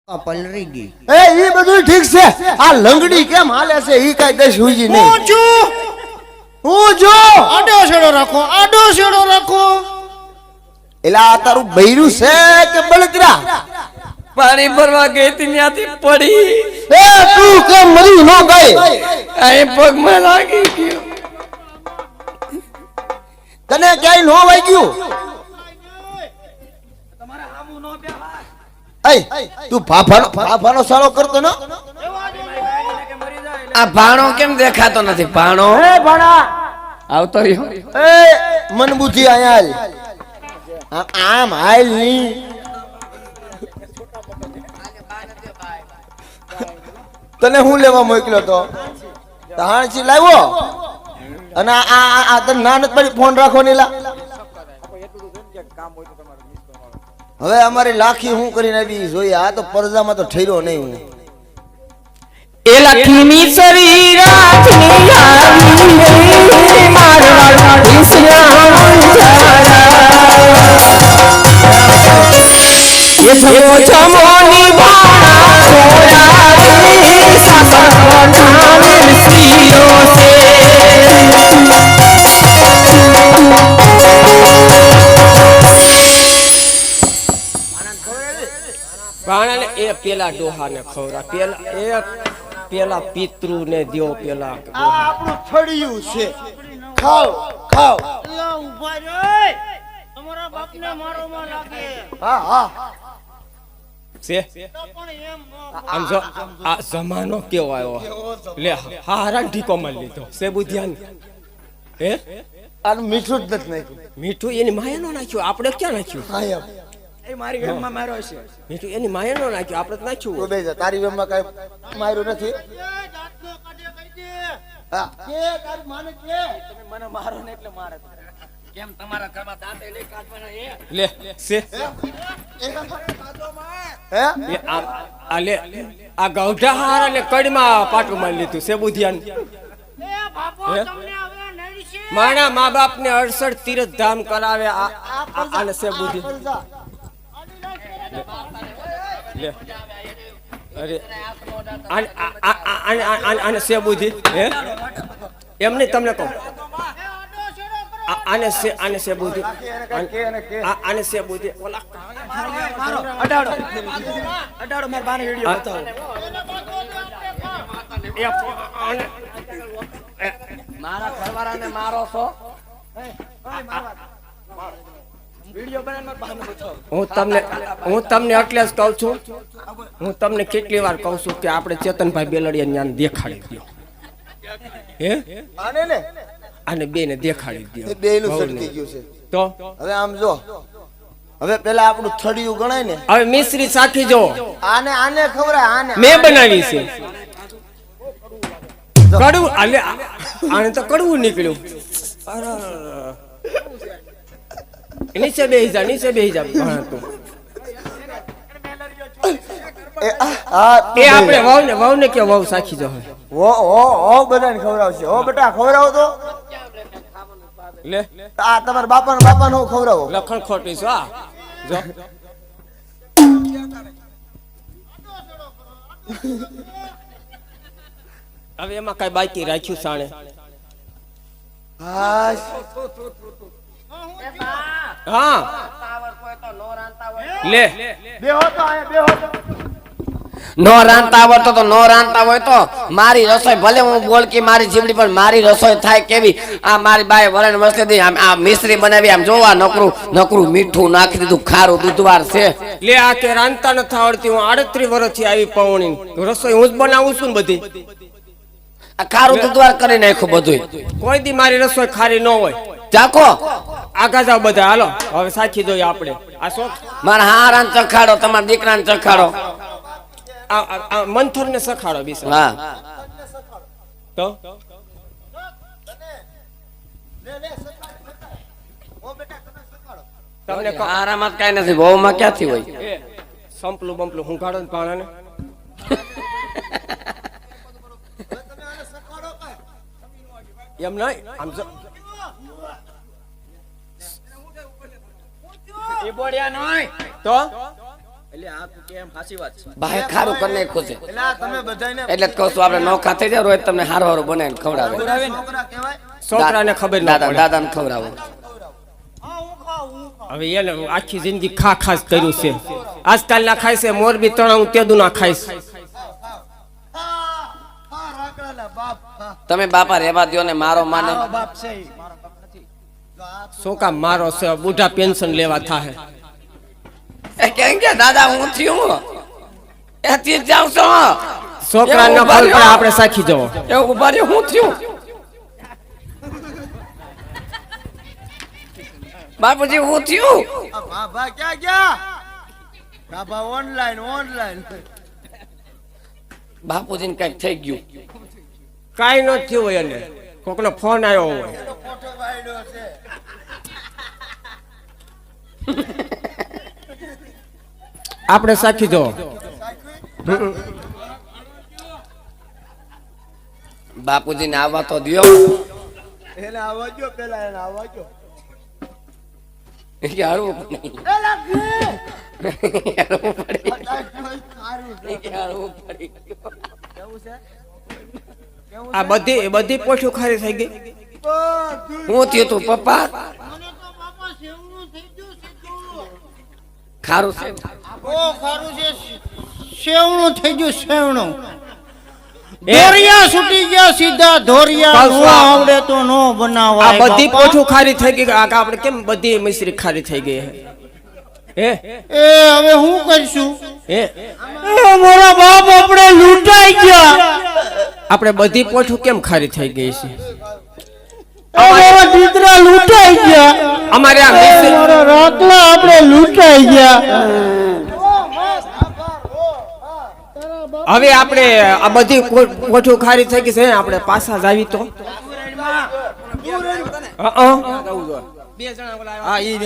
પલરી ગઈ એ ઈ બધું ઠીક છે આ લંગડી કેમ હાલે છે ઈ કાઈ દસ હુજી નહીં હું જો આડો છેડો રાખો એલા આ તારું બૈરું છે કે બળતરા પાણી ભરવા ગઈ હતી ત્યાંથી પડી એ તું કેમ મરી ન ગઈ અહીં પગમાં લાગી ગયો તને ક્યાંય નો વાગ્યું એય તું ફાફાનો સાળો કરતો ન આ ભાણો કેમ દેખાતો નથી ભાણો એ ભણા આવતો રહ્યો એ મન બુદ્ધિ આયા આમ હાલ ની તને હું લેવા મોકલ્યો તો હાણસી લાવ્યો અને આ તને ના નથી પડી ફોન રાખો ને લા હવે અમારી લાખી હું કરીને આવી જોઈએ આ તો પરજામાં તો ઠેર્યો નહીં હું એ લખીની શરીરાતની આવી મારવાડ એ થયો ચમોની બાણા સોયારી સાસર નામે સ્ત્રીઓ છે બાણાને એ પેલા ડોહાને ખવરા પેલા પિતૃ ને દ્યો પેલા આ આપણું થડિયું છે ખાવ ખાવ ઉભા રે તમારા બાપને મારો માં લાગે હા હા છે તો પણ એમ આમ જો આ જમાનો કેવો આવ્યો લે હારાન ઠીકો મારી લીધો છે બુધ્યાન હે આનું મીઠું જ નથી નાખ્યું મીઠું એની માયા નો નાખ્યું આપણે ક્યાં નાખ્યું હા એમ એ મારી ઘરમાં માર્યો છે મીઠું એની માયા નો નાખ્યું આપણે તો નાખ્યું બે તારી વેમમાં કઈ માર્યું નથી જાતનો કાઢે કહી દે હા કે તારી માને કે તમે મને મારો ને એટલે મારે કેમ તમારા ઘરમાં દાંતે લઈ કાઢવાના લે છે હે એ આ લે આ ગૌઢા હારા ને કડમાં પાટું મારી લીધું છે બુધિયાન એ બાપો તમને હવે નડી છે મારા મા બાપ ને 68 તીર્થ ધામ કરાવે આને છે બુધિ લે અરે આને છે બુધિ હે એમ નહીં તમને કહું આને છે બુધિ આને છે બુધિ ઓલા અડાડો માર બાને વિડિયો બતાવો મારા ઘરવાળાને મારો છો વિડિયો બનાવીને માર બાને બતાવો હું તમને એટલે જ કહું છું હું તમને કેટલી વાર કહું છું કે આપણે ચેતનભાઈ બેલડિયા ન્યાન દેખાડી દો હે આને ને આને બેને દેખાડી દો એ બેયનું સટકી ગયું છે તો હવે આમ જો હવે પેલા આપણું થડિયું ગણાય ને હવે મિશ્રી સાખી જો આને ખવરાય આને મેં બનાવી છે કડવું આલે આને તો કડવું નીકળ્યું નીચે બેહી જા તું એ આ એ આપણે વહુને કે વહુ સાખી જો હો બધાને ખવરાવશે હો બેટા ખવરાવો તો લે આ તમારા બાપાને હું ખવરાવો લખણ ખોટી છો આ જો હવે એમાં કઈ બાકી રાખ્યું સાણે હાશ હા લે બેહો તો આયા બેહો તો નો રાંધતા આવડતો તો નો રાંધતા હોય તો મારી રસોઈ ભલે હું બોલકી મારી જીબડી પણ મારી રસોઈ થાય કેવી આ મારી બાએ વરણ મસ્તી દી આ મિશ્રી બનાવી આમ જોવા નકરું મીઠું નાખી દીધું ખારું દૂધવાર છે લે આ કે રાંધતા નથી આવડતી હું 38 વર્ષથી આવી પૌણી રસોઈ હું જ બનાવું છું ને બધી આ ખારું દૂધવાર કરી નાખ્યું બધું કોઈ દી મારી રસોઈ ખારી ન હોય ચાખો આગા જાવ બધા હાલો હવે સાચી જોઈએ આપણે આ શોખ મારા હારાને ચખાડો તમારા દીકરાને ચખાડો આ મંથર ને સખાડો બીસ હા તો તમને હારામાં કઈ નથી બહુમાં ક્યાંથી હોય એ સંપલું બંપલું હું કાઢો ને પાણાને એમ નહીં આમ એ બોડિયા નહીં તો ભાઈ ખારું કરી નાખ્યું છે એટલે આ તમે બધાયને એટલે જ કહું છું આપણે નોખા થઈ જાય રોજ તમને હારું હારું બનાવીને ખવડાવે છોકરા કહેવાય. છોકરાને ખબર ના દાદા પડે દાદાને ખવડાવો હવે એને આખી જિંદગી ખાસ કર્યું છે આજકાલના ખાય છે મોરબી તણાવ તેદું ના ખાઈશ હા, રાકડાના બાપ, હા. તમે બાપા રહેવા દ્યો ને મારો માને મારો બાપ છે ઈ. શું કામ મારો છે બુઢા પેન્શન લેવા થાય એ કેમ કે દાદા હું થયું એથી જ જાઉં છું છોકરા ન એવું ખબર પડે ભર્યું. આપણે સાખી જવો એવું ઉભા રહ્યો હું થયું બાપુજી હું થયું આ બાબા ક્યાં ગયા? બાબા ઓનલાઈન. બાપુજીને કઈક થઈ ગયું કાઈ ન થયું હોય એને કોકનો ફોન આવ્યો હોય એનો ફોટો વાયડો છે. આપણે સાખી જવો બાપુજીને આવવા તો દ્યો એને આવવા દ્યો, પેલા એને આવવા દ્યો. એ કે હારું નહીં. એલા ઘે! હારું પડી આ ડાયરેક્ટ સારું છે. એ કે હારું પડી ગયું. કેવું છે? આ બધી પોઠું ખારી થઈ ગઈ બધું હું થયું તું પપ્પા મને તો બાપા સેવનું થઈ ગયું સીધું. ખારું છે બહુ ખારું છે સેવનું થઈ ગયું સેવનું ધોરિયા છૂટી ગયા સીધા ધોરિયા બસ નો આ- આવડે તો નો આ બનાવાય બધી બાપા. પોઠું ખારી થઈ ગઈ આ આપણે કેમ બધી મિશ્રી ખારી થઈ ગઈ હે એ હવે હું કરશું હે એ મારા બાપ આપણે લૂંટાઈ ગયા આપણે બધી પોઠું કેમ ખારી થઈ ગઈ છે મારા દીકરા લૂંટાઈ ગયા અમારે આ મિશ્રી મારા રાખલા આપણે લૂંટાઈ ગયા હવે આપણે આ બધી પોઠું ખારી થઈ ગઈ છે આપણે પાછા જાવી તો હા ઈ